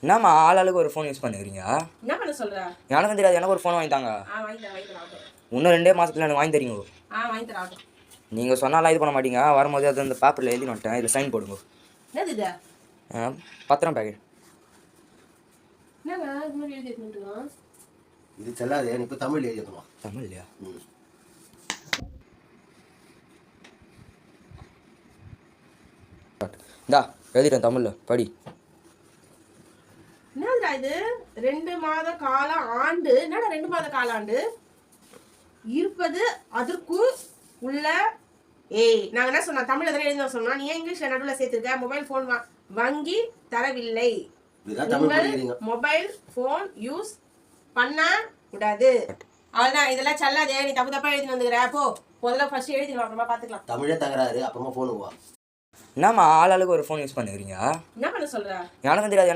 என்னம்மா ஆளுக்கு ஒரு ஃபோன் யூஸ் பண்ணுறீங்க? என்ன பண்ண சொல்ற? எனக்கும் தெரியாது, எனக்கு ஒரு ஃபோன் வாங்கி தாங்க. இன்னும் 2 மாதத்துல எனக்கு வாங்கி தரீங்க. வாங்கி தரேன். நீங்கள் சொன்னாலாம் இது பண்ண மாட்டீங்க. வரும்போது அது அந்த பேப்பரில் எழுதி வந்துட்டேன், இதில் சைன் போடுங்க. என்னது இது? பத்திரம் பேக்கெட். என்னங்க இது மாதிரி எழுதி எடுத்துக்கலாம்? இது செல்லாது, இப்போ தமிழ் எழுதிக்கணும். தமிழ் இல்லையா? இந்தா எழுதிட்டேன் தமிழில், படி. என்னதுடா இது? 2 மாத கால ஆண்டு. என்னடா 2 மாத காலாண்டு இருப்பது அதற்கு உள்ள. நாங்க என்ன சொன்னா, தமிழ்ல தானே எழுதி சொன்னோம். நீ ஏன் இங்கிலீஷ்ல நடுவில் சேர்த்திருக்க? மொபைல் போன் வங்கி தரவில்லை. மொபைல் போன் யூஸ் பண்ண கூடாது. அவ்வளவுதான். இதெல்லாம் செல்லாதே. நீ தப்பு தப்பா எழுதி வந்துக்கிற. போ, முதல்ல ஃபர்ஸ்ட் எழுதிடலாம், அப்புறமா பாத்துக்கலாம். தமிழே தகராறு, அப்புறமா போனுவா. என்னம்மா ஆளுக்கு ஒரு ஃபோன் யூஸ் பண்ணுறீங்க? என்ன பண்ண சொல்ற? எனக்கும் தெரியாது.